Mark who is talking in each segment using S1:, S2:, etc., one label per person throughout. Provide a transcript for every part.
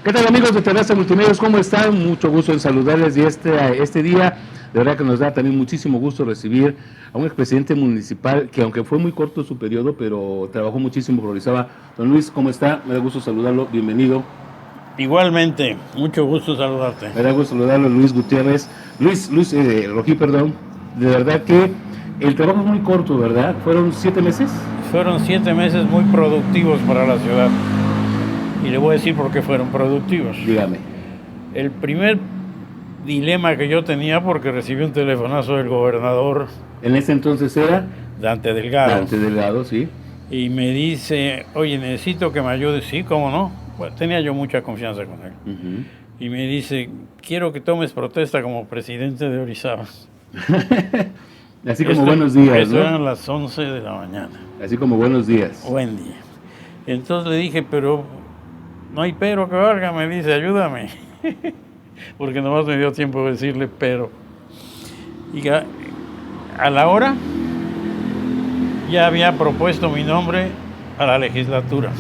S1: ¿Qué tal, amigos de Terraza Multimedios? ¿Cómo están? Mucho gusto en saludarles y este día, de verdad que nos da también muchísimo gusto recibir a un expresidente municipal que, aunque fue muy corto su periodo, pero trabajó muchísimo por Orizaba. Don Luis, ¿cómo está? Me da gusto saludarlo, bienvenido.
S2: Igualmente, mucho gusto saludarte.
S1: Me da gusto saludarlo, Luis Gutiérrez. Luis Rojí, perdón. De verdad que el trabajo es muy corto, ¿verdad? ¿Fueron 7 meses?
S2: Fueron 7 meses muy productivos para la ciudad. Y le voy a decir por qué fueron productivos.
S1: Dígame.
S2: El primer dilema que yo tenía, porque recibí un telefonazo del gobernador
S1: En ese entonces era
S2: Dante Delgado.
S1: Dante Delgado, sí.
S2: Y me dice, oye, necesito que me ayudes. Sí, ¿cómo no? Bueno, tenía yo mucha confianza con él. Y me dice, quiero que tomes protesta como presidente de Orizaba.
S1: Así como buenos días,
S2: Esto
S1: ¿no?
S2: eran las 11 de la mañana.
S1: Así como buenos días.
S2: Buen día. Entonces le dije, pero no hay pero que valga, me dice, ayúdame. Porque nomás me dio tiempo de decirle pero. Y a la hora ya había propuesto mi nombre a la legislatura.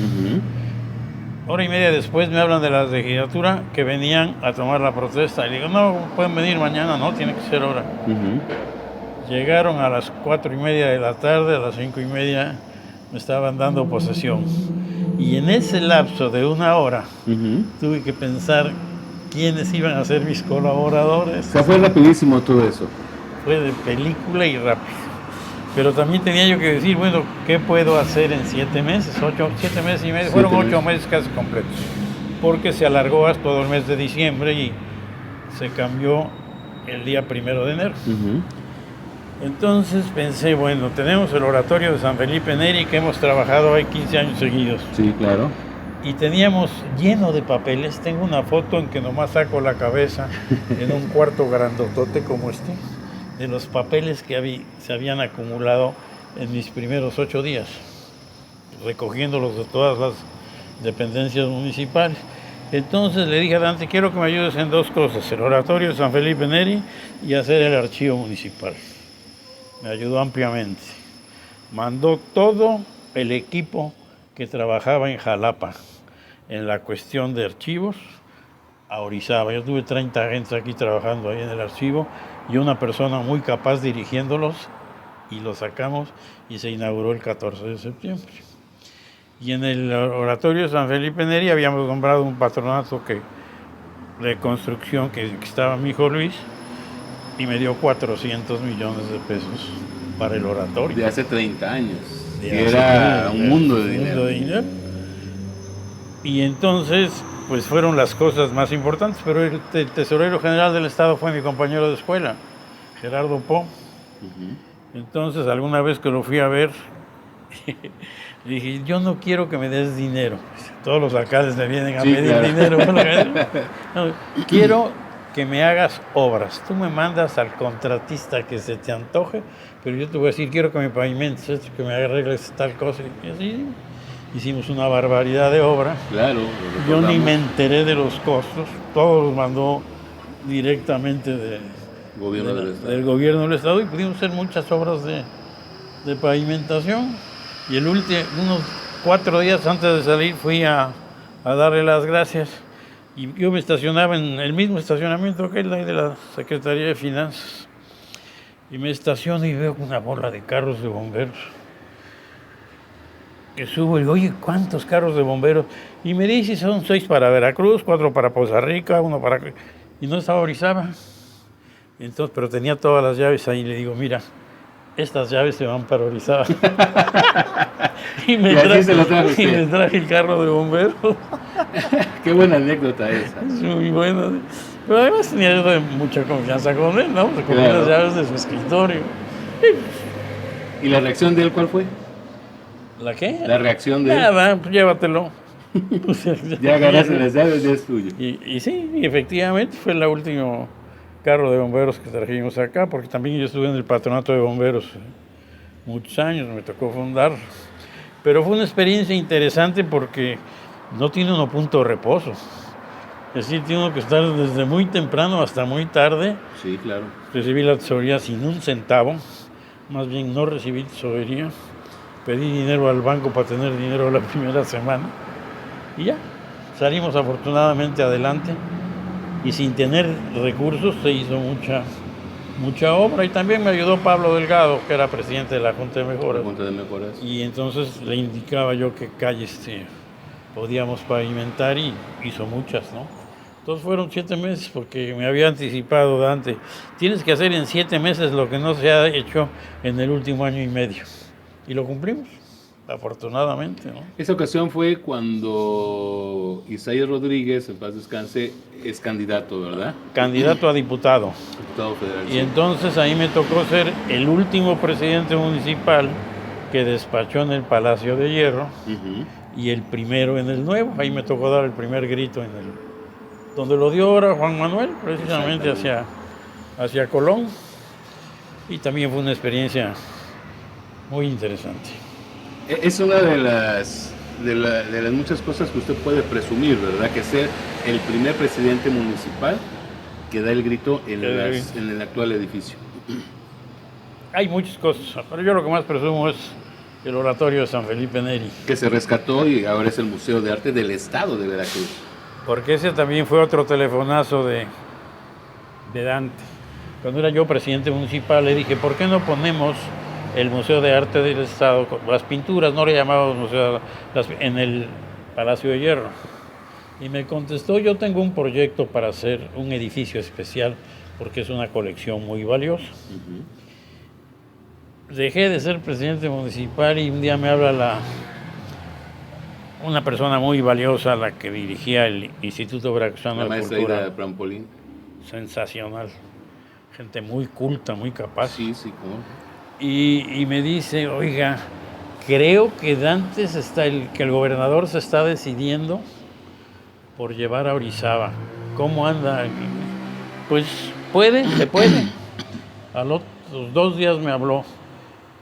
S2: Hora y media después me hablan de la legislatura que venían a tomar la protesta. Y digo, no, pueden venir mañana, no, tiene que ser ahora. Llegaron a las 4:30 de la tarde, a las 5:30 me estaban dando posesión. Y en ese lapso de una hora tuve que pensar quiénes iban a ser mis colaboradores.
S1: O sea, fue rapidísimo todo eso.
S2: Fue de película y rápido. Pero también tenía yo que decir, bueno, ¿qué puedo hacer en 7 meses? 7 meses y medio, fueron 8 meses casi completos. Porque se alargó hasta todo el mes de diciembre y se cambió el día 1 de enero. Entonces pensé, bueno, tenemos el oratorio de San Felipe Neri que hemos trabajado ahí 15 años seguidos.
S1: Sí, claro.
S2: Y teníamos lleno de papeles. Tengo una foto en que nomás saco la cabeza en un cuarto grandotote como este, de los papeles que se habían acumulado en mis primeros 8 días, recogiéndolos de todas las dependencias municipales. Entonces le dije a Dante, quiero que me ayudes en 2 cosas, el oratorio de San Felipe Neri y hacer el archivo municipal. Me ayudó ampliamente. Mandó todo el equipo que trabajaba en Jalapa en la cuestión de archivos a Orizaba. Yo tuve 30 agentes aquí trabajando ahí en el archivo y una persona muy capaz dirigiéndolos, y los sacamos y se inauguró el 14 de septiembre. Y en el oratorio de San Felipe Neri habíamos nombrado un patronato de construcción que estaba mi hijo Luis, y me dio 400 millones de pesos para el oratorio.
S1: De hace 30 años. Era un mundo de dinero.
S2: Y entonces, pues fueron las cosas más importantes, pero el tesorero general del Estado fue mi compañero de escuela, Gerardo Po. Entonces, alguna vez que lo fui a ver, dije, yo no quiero que me des dinero. Todos los alcaldes me vienen a pedir dinero. No, quiero que me hagas obras. Tú me mandas al contratista que se te antoje, pero yo te voy a decir, quiero que me pavimentes esto, que me arregles tal cosa. Y así hicimos una barbaridad de obra.
S1: Claro.
S2: Yo ni me enteré de los costos, todo los mandó directamente del gobierno del Estado, y pudimos hacer muchas obras de pavimentación. Y unos 4 días antes de salir fui a darle las gracias. Y yo me estacionaba en el mismo estacionamiento que él, ahí de la Secretaría de Finanzas. Y me estaciono y veo una bola de carros de bomberos. Que subo y digo, oye, ¿cuántos carros de bomberos? Y me dice, son 6 para Veracruz, 4 para Poza Rica, 1 para... Y no estaba Orizaba. Entonces, pero tenía todas las llaves ahí. Le digo, mira, estas llaves se van para Orizaba. y me traje el carro de bomberos.
S1: Qué buena anécdota esa.
S2: Es muy buena. Pero además tenía yo mucha confianza con él, ¿no? Se comía las llaves de su escritorio.
S1: ¿Y la reacción de él cuál fue?
S2: ¿La qué?
S1: La reacción de él.
S2: Nada, pues llévatelo.
S1: Ya agarraste las llaves, ya es tuyo.
S2: Y sí, efectivamente fue el último carro de bomberos que trajimos acá, porque también yo estuve en el patronato de bomberos muchos años, me tocó fundar. Pero fue una experiencia interesante porque no tiene uno punto de reposo. Es decir, tiene uno que estar desde muy temprano hasta muy tarde.
S1: Sí, claro.
S2: Recibí la tesorería sin un centavo, más bien no recibí tesorería. Pedí dinero al banco para tener dinero la primera semana y ya, salimos afortunadamente adelante y sin tener recursos se hizo mucha obra. Y también me ayudó Pablo Delgado, que era presidente de la Junta de Mejoras. Y entonces le indicaba yo qué calles podíamos pavimentar y hizo muchas, ¿no? Entonces fueron 7 meses porque me había anticipado Dante. Tienes que hacer en 7 meses lo que no se ha hecho en el último año y medio. Y lo cumplimos, afortunadamente, ¿no?
S1: Esa ocasión fue cuando Isaías Rodríguez, en paz descanse, es candidato, ¿verdad?
S2: Candidato a diputado.
S1: Diputado federal.
S2: Y entonces ahí me tocó ser el último presidente municipal que despachó en el Palacio de Hierro y el primero en el nuevo. Ahí me tocó dar el primer grito donde lo dio ahora Juan Manuel, precisamente hacia Colón. Y también fue una experiencia muy interesante.
S1: Es una de las muchas cosas que usted puede presumir, ¿verdad? Que ser el primer presidente municipal que da el grito en el actual edificio.
S2: Hay muchas cosas, pero yo lo que más presumo es el oratorio de San Felipe Neri.
S1: Que se rescató y ahora es el Museo de Arte del Estado de Veracruz.
S2: Porque ese también fue otro telefonazo de Dante. Cuando era yo presidente municipal le dije, ¿por qué no ponemos el Museo de Arte del Estado, las pinturas, no le llamábamos museo, en el Palacio de Hierro? Y me contestó, yo tengo un proyecto para hacer un edificio especial porque es una colección muy valiosa. Dejé de ser presidente municipal y un día me habla una persona muy valiosa, la que dirigía el Instituto Veracruzano de Cultura.
S1: La maestra Prampolín.
S2: Sensacional. Gente muy culta, muy capaz.
S1: Sí, ¿cómo?
S2: Y me dice, oiga, creo que que el gobernador se está decidiendo por llevar a Orizaba. ¿Cómo anda? Pues se puede. A los 2 días me habló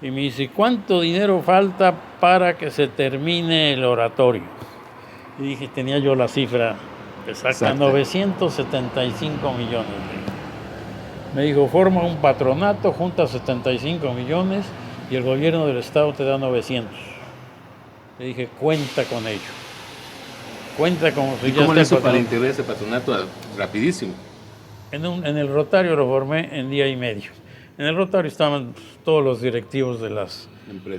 S2: y me dice, ¿cuánto dinero falta para que se termine el oratorio? Y dije, tenía yo la cifra exacta. 975 millones. Me dijo, forma un patronato, junta 75 millones y el gobierno del estado te da 900. Le dije, cuenta con ello. Cuenta como si
S1: ¿Y cómo le hizo para integrar ese patronato rapidísimo?
S2: En el Rotario lo formé en día y medio. En el Rotario estaban todos los directivos de las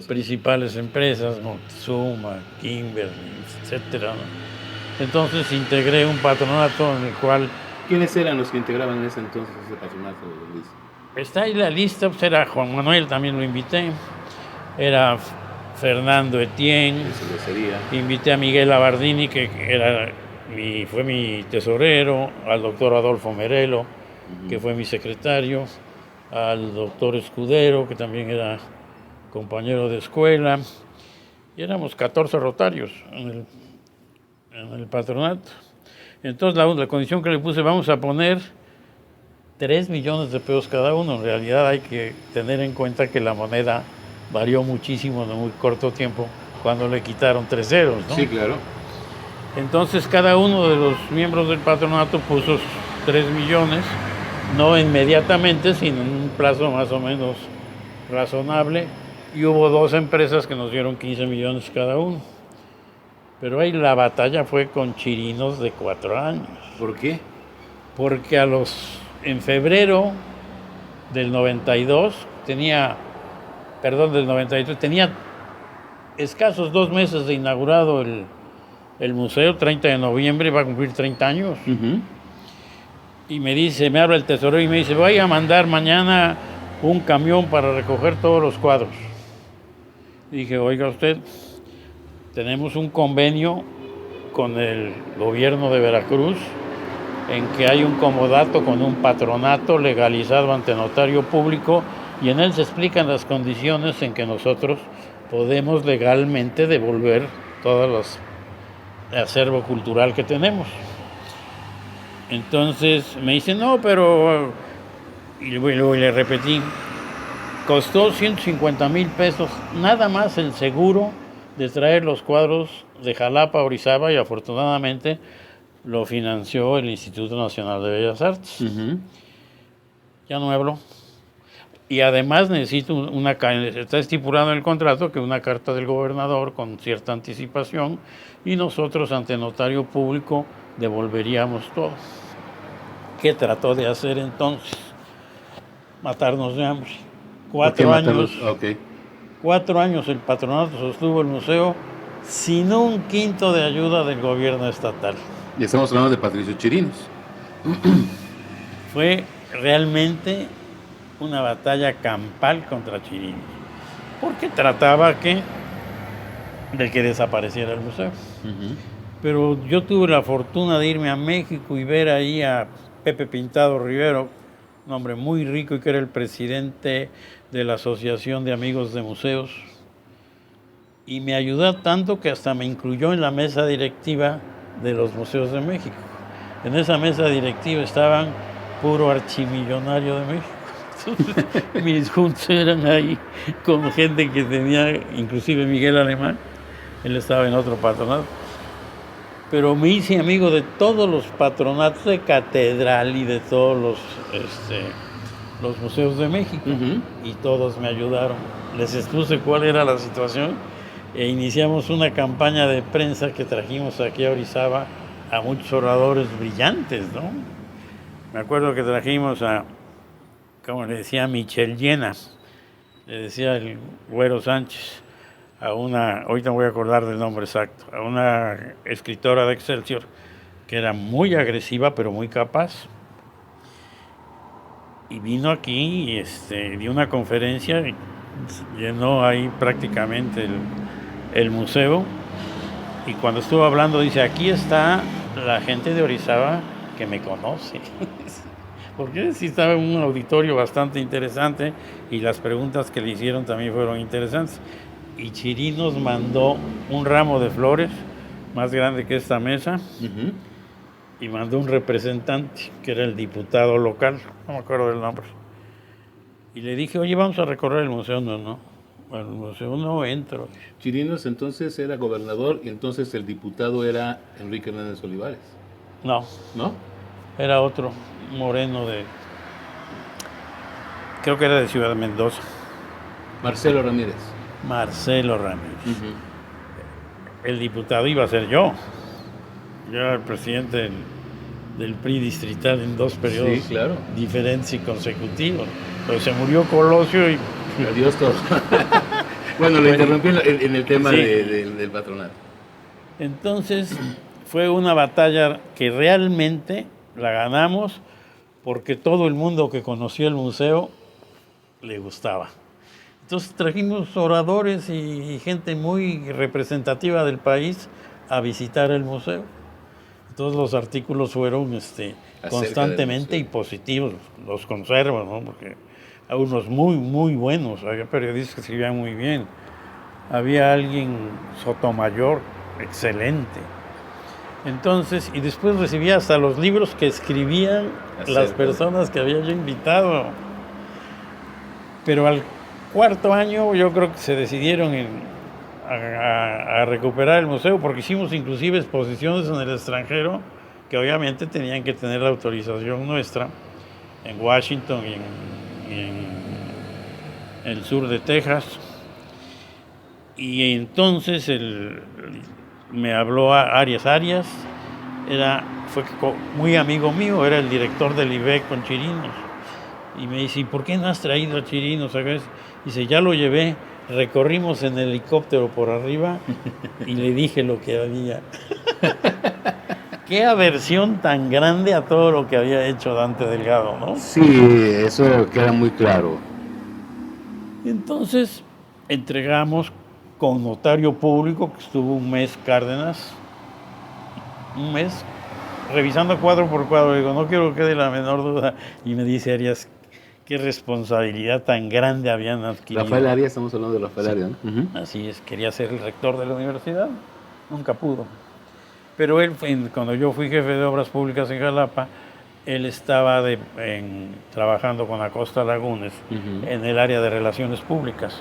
S2: principales empresas, Moctezuma, Kimberly, etcétera. Entonces integré un patronato en el cual...
S1: ¿Quiénes eran los que integraban en ese entonces ese patronato, Luis?
S2: Está ahí la lista, pues era Juan Manuel, también lo invité. Era Fernando Etienne. Invité a Miguel Abardini, que fue mi tesorero, al doctor Adolfo Merelo, que fue mi secretario, al doctor Escudero, que también era compañero de escuela, y éramos 14 rotarios en el patronato. Entonces la condición que le puse, vamos a poner 3 millones de pesos cada uno. En realidad hay que tener en cuenta que la moneda varió muchísimo en un muy corto tiempo cuando le quitaron 3 ceros, ¿no?
S1: Sí, claro.
S2: Entonces cada uno de los miembros del patronato puso 3 millones, no inmediatamente, sino en un plazo más o menos razonable, y hubo 2 empresas que nos dieron 15 millones cada uno. Pero ahí la batalla fue con chirinos de 4 años.
S1: ¿Por qué?
S2: Porque en febrero del 92 tenía escasos 2 meses de inaugurado el museo, 30 de noviembre, va a cumplir 30 años. Y me habla el tesorero y me dice, voy a mandar mañana un camión para recoger todos los cuadros. Dije, oiga usted, tenemos un convenio con el gobierno de Veracruz en que hay un comodato con un patronato legalizado ante notario público y en él se explican las condiciones en que nosotros podemos legalmente devolver todo el acervo cultural que tenemos. Entonces me dice, no, pero... Y luego le repetí, costó 150,000 pesos nada más el seguro de traer los cuadros de Jalapa a Orizaba y afortunadamente lo financió el Instituto Nacional de Bellas Artes. Ya no me habló. Y además necesito está estipulado en el contrato que una carta del gobernador con cierta anticipación y nosotros ante notario público devolveríamos todo. ¿Qué trató de hacer entonces? Matarnos de hambre. 4 años.
S1: Okay.
S2: 4 años el patronato sostuvo el museo sin un quinto de ayuda del gobierno estatal.
S1: Y estamos hablando de Patricio Chirinos.
S2: Fue realmente una batalla campal contra Chirinos, porque trataba de que desapareciera el museo. Pero yo tuve la fortuna de irme a México y ver ahí a Pepe Pintado Rivero, un hombre muy rico y que era el presidente de la Asociación de Amigos de Museos, y me ayudó tanto que hasta me incluyó en la mesa directiva de los museos de México. En esa mesa directiva estaban puro archimillonario de México. Entonces, mis juntos eran ahí con gente que tenía, inclusive Miguel Alemán, él estaba en otro patronato. Pero me hice amigo de todos los patronatos de catedral y de todos los museos de México. Y todos me ayudaron. Les expuse cuál era la situación e iniciamos una campaña de prensa que trajimos aquí a Orizaba a muchos oradores brillantes, ¿no? Me acuerdo que trajimos a, como le decía, Michel Llenas, le decía el Güero Sánchez, a una, ahorita me voy a acordar del nombre exacto, a una escritora de Excelsior que era muy agresiva pero muy capaz. Y vino aquí y dio una conferencia, y llenó ahí prácticamente el museo. Y cuando estuvo hablando dice, aquí está la gente de Orizaba que me conoce. Porque sí estaba en un auditorio bastante interesante y las preguntas que le hicieron también fueron interesantes. Y Chirinos mandó un ramo de flores más grande que esta mesa y mandó un representante que era el diputado local, no me acuerdo del nombre. Y le dije, oye, vamos a recorrer el museo. No, bueno, el museo no entro.
S1: Chirinos entonces era gobernador y entonces el diputado era Enrique Hernández Olivares.
S2: No, era otro moreno creo que era de Ciudad de Mendoza.
S1: Marcelo Ramírez.
S2: El diputado iba a ser yo. Yo era el presidente del PRI distrital en 2 periodos diferentes y consecutivos. Pero se murió Colosio y...
S1: Adiós todo. Bueno, lo interrumpí en el tema del patronato.
S2: Entonces, fue una batalla que realmente la ganamos porque todo el mundo que conocía el museo le gustaba. Entonces trajimos oradores y gente muy representativa del país a visitar el museo. Todos los artículos fueron constantemente y positivos, los conservo, ¿no? Porque hay unos muy, muy buenos, había periodistas que escribían muy bien. Había alguien, Sotomayor, excelente. Entonces, y después recibía hasta los libros que escribían las personas que había yo invitado. Pero al 4º año yo creo que se decidieron a recuperar el museo, porque hicimos inclusive exposiciones en el extranjero que obviamente tenían que tener la autorización nuestra, en Washington y en el sur de Texas. Y entonces me habló Arias, fue muy amigo mío, era el director del IBEC con Chirinos. Y me dice, ¿y por qué no has traído a Chirinos? Dice, ya lo llevé, recorrimos en helicóptero por arriba y le dije lo que había. Qué aversión tan grande a todo lo que había hecho Dante Delgado, ¿no?
S1: Sí, eso queda muy claro.
S2: Entonces entregamos con notario público, que estuvo un mes Cárdenas, revisando cuadro por cuadro. Digo, no quiero que quede la menor duda. Y me dice Arias, qué responsabilidad tan grande habían adquirido.
S1: Rafael Arias, estamos hablando de Rafael Arias, ¿no?
S2: Así es, quería ser el rector de la universidad, nunca pudo. Pero él, cuando yo fui jefe de obras públicas en Jalapa, él estaba trabajando con Acosta Lagunes en el área de relaciones públicas.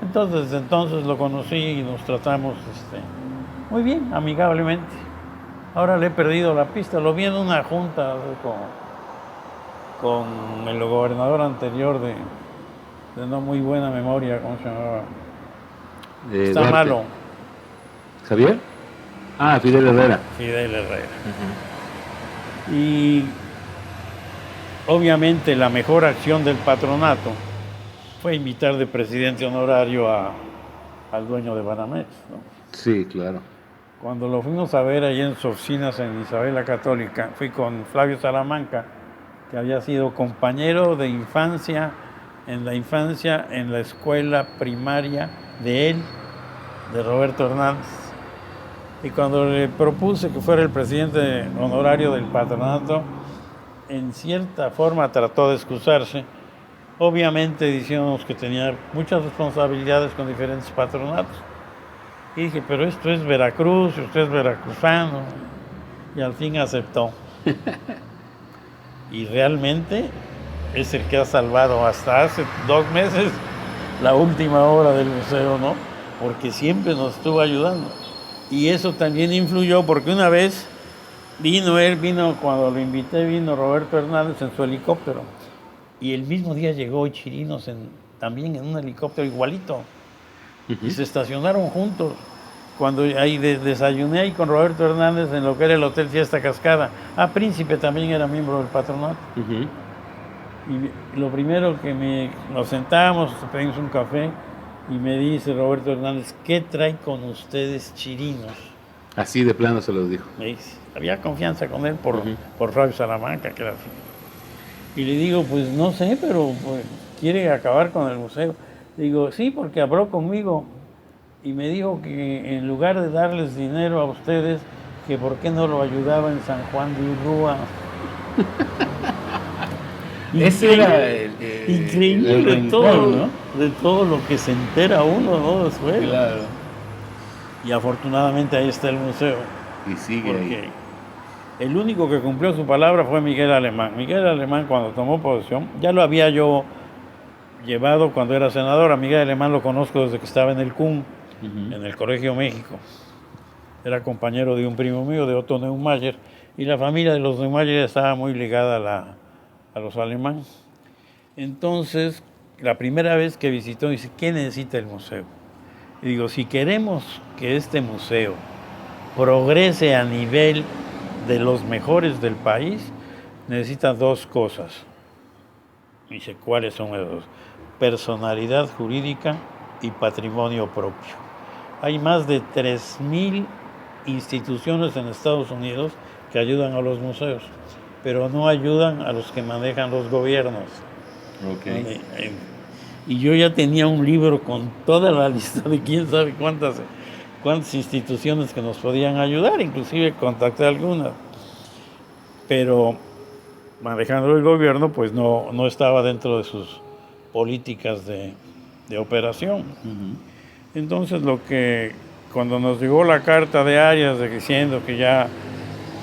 S2: Entonces, desde entonces lo conocí y nos tratamos muy bien, amigablemente. Ahora le he perdido la pista, lo vi en una junta con el gobernador anterior de no muy buena memoria, ¿cómo se llamaba? Está
S1: Duarte.
S2: malo.
S1: ¿Javier? Ah, Fidel Herrera.
S2: Fidel Herrera. Y obviamente la mejor acción del patronato fue invitar de presidente honorario al dueño de Banamex, ¿no?
S1: Sí, claro.
S2: Cuando lo fuimos a ver allí en sus oficinas en Isabel la Católica, fui con Flavio Salamanca, que había sido compañero de infancia, en la escuela primaria de él, de Roberto Hernández. Y cuando le propuse que fuera el presidente honorario del patronato, en cierta forma trató de excusarse, obviamente diciéndonos que tenía muchas responsabilidades con diferentes patronatos. Y dije, pero esto es Veracruz, usted es veracruzano. Y al fin aceptó. Y realmente es el que ha salvado hasta hace 2 meses la última obra del museo, ¿no? Porque siempre nos estuvo ayudando. Y eso también influyó porque una vez vino cuando lo invité, vino Roberto Hernández en su helicóptero. Y el mismo día llegó Chirinos también en un helicóptero igualito. Y se estacionaron juntos. Cuando ahí desayuné ahí con Roberto Hernández en lo que era el Hotel Fiesta Cascada. Príncipe también era miembro del patronato. Y lo primero que nos sentamos, pedimos un café y me dice Roberto Hernández, ¿qué trae con ustedes Chirinos?
S1: Así de plano se los dijo.
S2: Me dice, había confianza con él por Flavio Salamanca, que era así. Y le digo, pues no sé, pero pues, quiere acabar con el museo. Digo, sí, porque habló conmigo y me dijo que en lugar de darles dinero a ustedes, que por qué no lo ayudaba en San Juan de Urrúa.
S1: Ese era
S2: increíble
S1: el rencor, ¿no?
S2: De todo lo que se entera uno, ¿no? Después.
S1: Claro.
S2: Y afortunadamente ahí está el museo.
S1: Y sigue
S2: Porque
S1: ahí.
S2: el único que cumplió su palabra fue Miguel Alemán. Miguel Alemán, cuando tomó posesión, ya lo había yo llevado cuando era senador. A Miguel Alemán lo conozco desde que estaba en el CUM, en el Colegio México. Era compañero de un primo mío, de Otto Neumayer, y la familia de los Neumayer estaba muy ligada a los Alemán. Entonces, la primera vez que visitó, dice, ¿qué necesita el museo? Y digo, si queremos que este museo progrese a nivel de los mejores del país, necesita 2 cosas. Dice, ¿cuáles son esas 2? Personalidad jurídica y patrimonio propio. Hay más de 3,000 instituciones en Estados Unidos que ayudan a los museos, pero no ayudan a los que manejan los gobiernos.
S1: Okay.
S2: Y yo ya tenía un libro con toda la lista de quién sabe cuántas instituciones que nos podían ayudar, inclusive contacté algunas. Pero manejando el gobierno, pues no estaba dentro de sus políticas de operación. Entonces cuando nos llegó la carta de Arias diciendo que ya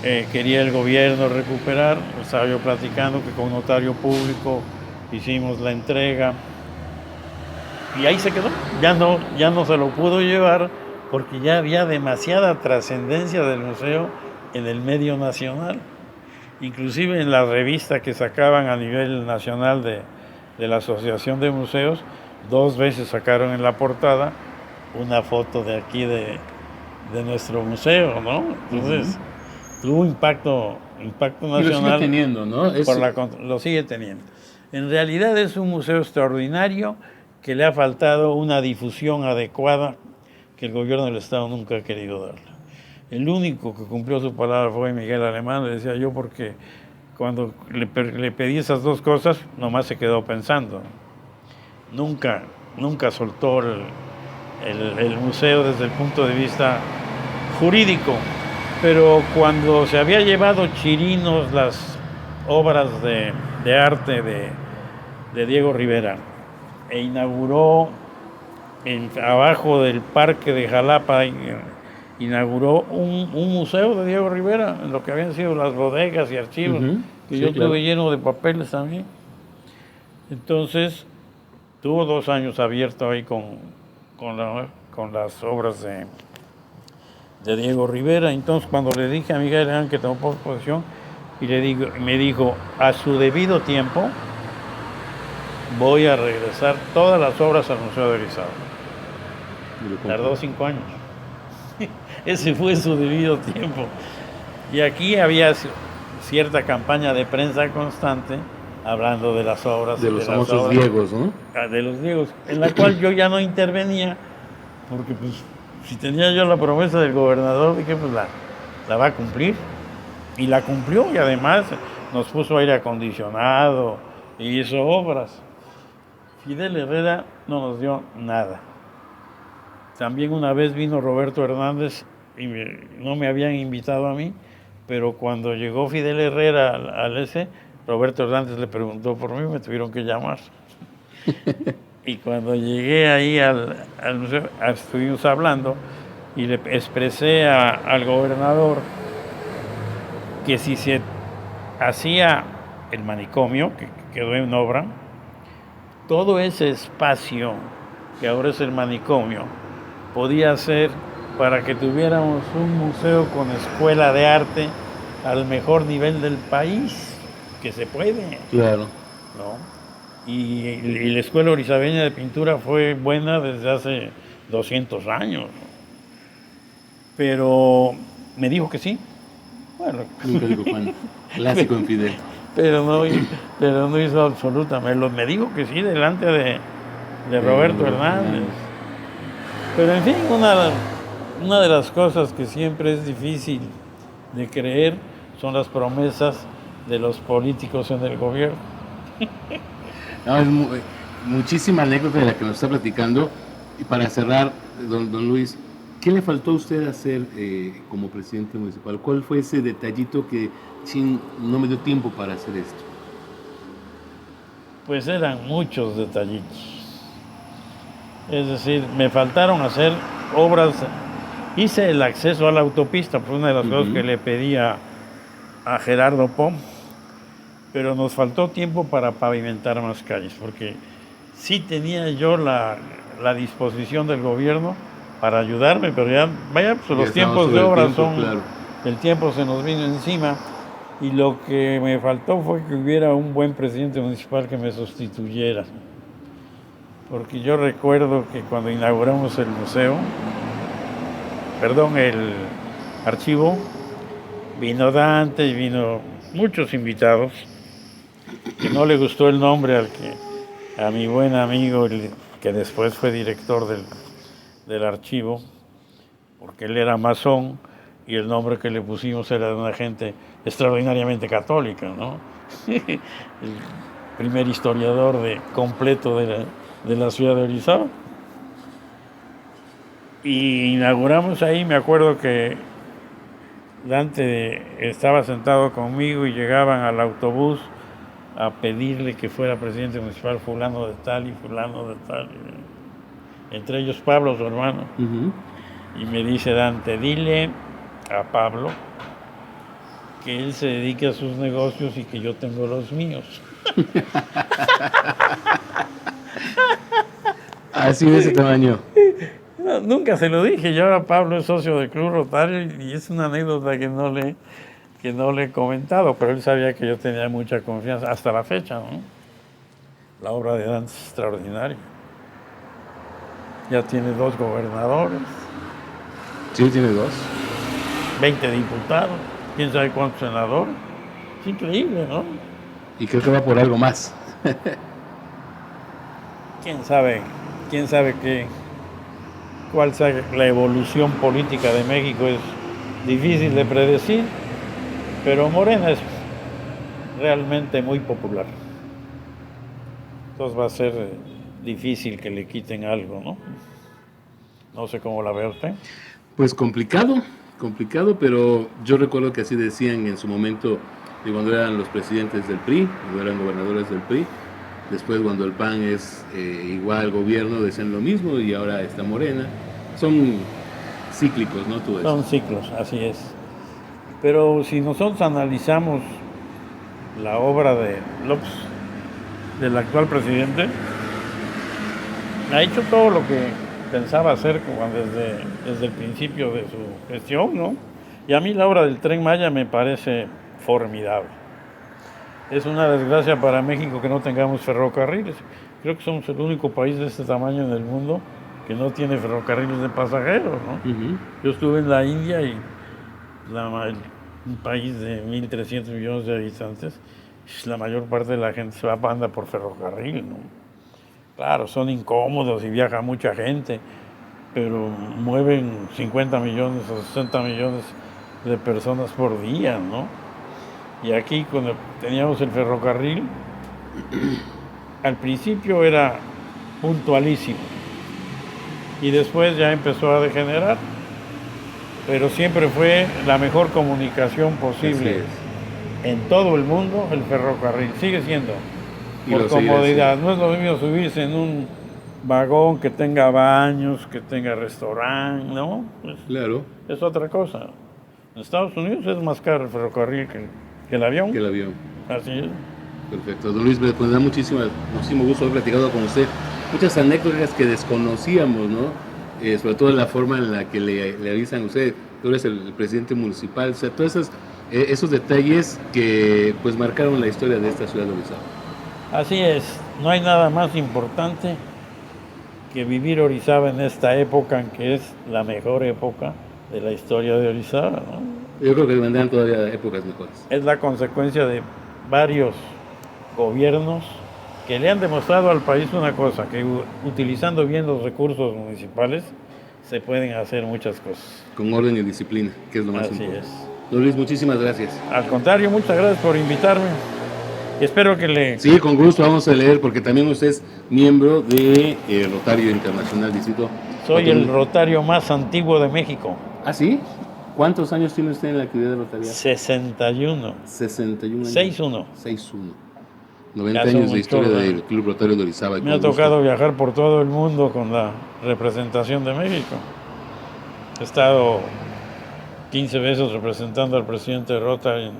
S2: quería el gobierno recuperar, estaba yo platicando que con notario público hicimos la entrega y ahí se quedó. Ya no se lo pudo llevar porque ya había demasiada trascendencia del museo en el medio nacional. Inclusive en la revista que sacaban a nivel nacional de la Asociación de Museos, 2 veces sacaron en la portada una foto de aquí de nuestro museo, ¿no? Entonces, tuvo impacto nacional.
S1: Y lo sigue teniendo, ¿no?
S2: Lo sigue teniendo. En realidad es un museo extraordinario que le ha faltado una difusión adecuada que el gobierno del Estado nunca ha querido darle. El único que cumplió su palabra fue Miguel Alemán, le decía yo, porque cuando le pedí esas 2 cosas, nomás se quedó pensando. Nunca soltó el museo desde el punto de vista jurídico. Pero cuando se había llevado Chirinos las obras de arte de Diego Rivera e inauguró abajo del parque de Jalapa, inauguró un museo de Diego Rivera, en lo que habían sido las bodegas y archivos, que yo tuve lleno de papeles también. Entonces, tuvo 2 años abierto ahí con las obras de Diego Rivera. Entonces, cuando le dije a Miguel Alemán que tomó posesión, me dijo, a su debido tiempo, voy a regresar todas las obras al Museo de Orizaba. Tardó 5 años. Ese fue su debido tiempo. Y aquí había cierta campaña de prensa constante hablando de las obras.
S1: De los famosos griegos, ¿no?
S2: De los griegos, en la cual yo ya no intervenía, porque pues si tenía yo la promesa del gobernador, dije pues la va a cumplir. Y la cumplió, y además nos puso aire acondicionado y hizo obras. Fidel Herrera no nos dio nada. También una vez vino Roberto Hernández y no me habían invitado a mí, pero cuando llegó Fidel Herrera al ese, Roberto Hernández le preguntó por mí, me tuvieron que llamar. Y cuando llegué ahí al museo, estuvimos hablando y le expresé al gobernador que si se hacía el manicomio, que quedó en obra, todo ese espacio que ahora es el manicomio, podía ser para que tuviéramos un museo con escuela de arte al mejor nivel del país, que se puede.
S1: Claro.
S2: ¿No? Y la Escuela Orizabeña de Pintura fue buena desde hace 200 años. Pero me dijo que sí. Bueno.
S1: Nunca dijo cuándo. Clásico en Fidel.
S2: Pero no hizo absolutamente. Me dijo que sí delante de Roberto Hernández. Pero en fin, una de las cosas que siempre es difícil de creer son las promesas de los políticos en el gobierno.
S1: No, es muchísima anécdota de la que nos está platicando. Y para cerrar, don Luis, ¿qué le faltó a usted hacer como presidente municipal? ¿Cuál fue ese detallito que no me dio tiempo para hacer esto?
S2: Pues eran muchos detallitos. Es decir, me faltaron hacer obras. Hice el acceso a la autopista, fue una de las cosas que le pedía a Gerardo Pom, pero nos faltó tiempo para pavimentar más calles, porque sí tenía yo la disposición del gobierno para ayudarme, pero ya los tiempos de obra son, claro. El tiempo se nos vino encima, y lo que me faltó fue que hubiera un buen presidente municipal que me sustituyera. Porque yo recuerdo que cuando inauguramos el archivo, vino Dante y vino muchos invitados, que no le gustó el nombre a mi buen amigo, que después fue director del archivo, porque él era masón y el nombre que le pusimos era de una gente extraordinariamente católica, ¿no? El primer historiador completo de la ciudad de Orizaba. Y inauguramos ahí, me acuerdo que Dante estaba sentado conmigo y llegaban al autobús a pedirle que fuera presidente municipal fulano de tal y fulano de tal. Entre ellos Pablo, su hermano. Y me dice Dante, dile a Pablo que él se dedique a sus negocios y que yo tengo los míos.
S1: Así de ese tamaño.
S2: No, nunca se lo dije. Yo ahora Pablo es socio del Club Rotario y es una anécdota que no le he comentado, pero él sabía que yo tenía mucha confianza hasta la fecha, ¿no? La obra de Dante es extraordinaria. Ya tiene 2 gobernadores.
S1: Sí, tiene 2.
S2: 20 diputados, quién sabe cuántos senadores. Es increíble, ¿no?
S1: Y creo que va por algo más.
S2: ¿Quién sabe cuál sea la evolución política de México? Es difícil de predecir, pero Morena es realmente muy popular. Entonces va a ser difícil que le quiten algo, ¿no? No sé cómo la ve usted.
S1: Pues complicado, pero yo recuerdo que así decían en su momento, cuando eran los presidentes del PRI, cuando eran gobernadores del PRI. Después, cuando el PAN es igual gobierno, decían lo mismo, y ahora está Morena. Son cíclicos, ¿no?
S2: Son ciclos, así es. Pero si nosotros analizamos la obra de López, del actual presidente, ha hecho todo lo que pensaba hacer desde el principio de su gestión, ¿no? Y a mí la obra del Tren Maya me parece formidable. Es una desgracia para México que no tengamos ferrocarriles. Creo que somos el único país de este tamaño en el mundo que no tiene ferrocarriles de pasajeros, ¿no? Yo estuve en la India y un país de 1.300 millones de habitantes, la mayor parte de la gente anda por ferrocarril, ¿no? Claro, son incómodos y viaja mucha gente, pero mueven 50 millones o 60 millones de personas por día, ¿no? Y aquí cuando teníamos el ferrocarril, al principio era puntualísimo y después ya empezó a degenerar, pero siempre fue la mejor comunicación posible en todo el mundo. El ferrocarril sigue siendo por comodidad. No es lo mismo subirse en un vagón que tenga baños, que tenga restaurante, ¿no?
S1: Claro.
S2: Es otra cosa. En Estados Unidos es más caro el ferrocarril que el avión.
S1: Que el avión.
S2: Así es.
S1: Perfecto. Don Luis, pues me da muchísimo gusto haber platicado con usted. Muchas anécdotas que desconocíamos, ¿no? Sobre todo la forma en la que le avisan a usted, tú eres el presidente municipal, o sea, todos esos detalles que pues marcaron la historia de esta ciudad de Orizaba.
S2: Así es, no hay nada más importante que vivir Orizaba en esta época, que es la mejor época de la historia de Orizaba, ¿no?
S1: Yo creo que vendrán todavía épocas mejores.
S2: Es la consecuencia de varios gobiernos que le han demostrado al país una cosa, que utilizando bien los recursos municipales se pueden hacer muchas cosas.
S1: Con orden y disciplina, que es lo más importante.
S2: Así es.
S1: Don Luis, muchísimas gracias.
S2: Al contrario, muchas gracias por invitarme. Espero que le...
S1: Sí, con gusto vamos a leer, porque también usted es miembro de Rotario Internacional Distrito.
S2: Soy el rotario más antiguo de México.
S1: ¿Ah, sí? ¿Cuántos años tiene usted en la actividad de Rotaría?
S2: 61.
S1: 61 años.
S2: 61.
S1: 90 años de historia del Club Rotario de Orizaba.
S2: Me ha tocado viajar por todo el mundo con la representación de México. He estado 15 veces representando al presidente de Rotary en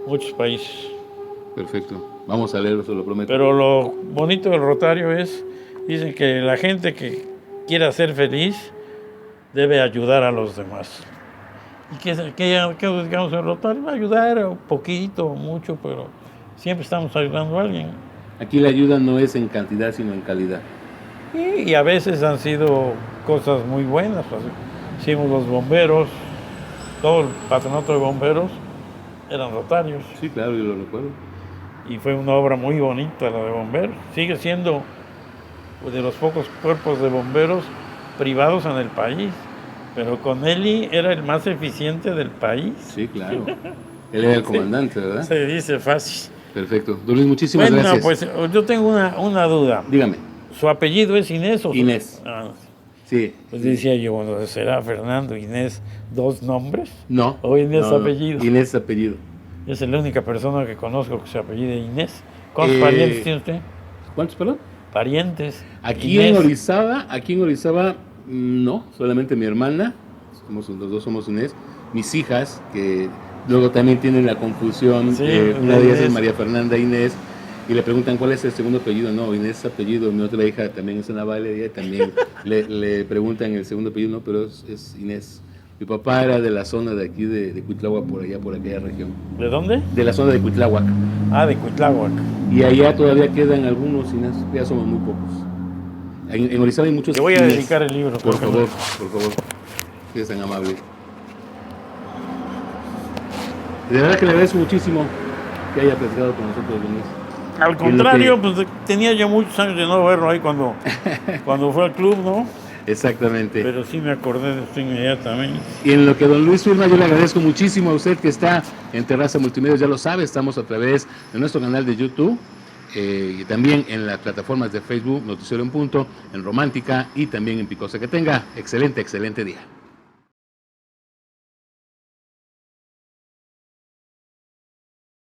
S2: muchos países.
S1: Perfecto. Vamos a leerlo, se lo prometo.
S2: Pero lo bonito del Rotario es, dicen que la gente que quiera ser feliz debe ayudar a los demás. ¿Y qué buscamos en el Rotario? Ayudar un poquito o mucho, pero siempre estamos ayudando a alguien.
S1: Aquí la ayuda no es en cantidad, sino en calidad.
S2: Y a veces han sido cosas muy buenas. Hicimos los bomberos, todo el patronato de bomberos eran rotarios.
S1: Sí, claro, yo lo recuerdo.
S2: Y fue una obra muy bonita la de bomberos. Sigue siendo de los pocos cuerpos de bomberos privados en el país. Pero con Eli era el más eficiente del país.
S1: Sí, claro. Él era el comandante, ¿verdad?
S2: Se dice fácil.
S1: Perfecto. Don Luis, muchísimas gracias.
S2: Bueno, pues yo tengo una duda.
S1: Dígame.
S2: ¿Su apellido es Inés o
S1: Inés. Sí.
S2: Pues decía yo, bueno, ¿será Fernando Inés dos nombres?
S1: No.
S2: ¿O Inés apellido?
S1: Inés apellido.
S2: Es la única persona que conozco que se apellide Inés. ¿Cuántos parientes tiene usted?
S1: ¿Cuántos, perdón?
S2: Parientes.
S1: Aquí
S2: Inés.
S1: en Orizaba, no, solamente mi hermana, los dos somos Inés, mis hijas, que luego también tienen la confusión,
S2: Sí,
S1: una de ellas es
S2: Inés.
S1: María Fernanda Inés, y le preguntan cuál es el segundo apellido. No, Inés apellido. Mi otra hija también es Ana Valeria, y también le preguntan el segundo apellido, no, pero es Inés. Mi papá era de la zona de aquí de Cuitláhuac, por aquella región.
S2: ¿De dónde?
S1: De la zona de Cuitláhuac.
S2: Ah, de Cuitláhuac.
S1: Y allá todavía quedan algunos Inés, ya somos muy pocos. En Orizaba hay muchos.
S2: Te voy a
S1: Inés.
S2: dedicar el libro.
S1: Por favor. Que es tan amable. De verdad que le agradezco muchísimo que haya platicado con nosotros, Inés.
S2: Al contrario, pues tenía ya muchos años de no verlo ahí cuando fue al club, ¿no?
S1: Exactamente.
S2: Pero sí me acordé de usted inmediatamente.
S1: Y en lo que don Luis firma, yo le agradezco muchísimo a usted que está en Terraza Multimedios, ya lo sabe, estamos a través de nuestro canal de YouTube y también en las plataformas de Facebook, Noticiero en Punto, en Romántica y también en Picosa. Que tenga excelente día.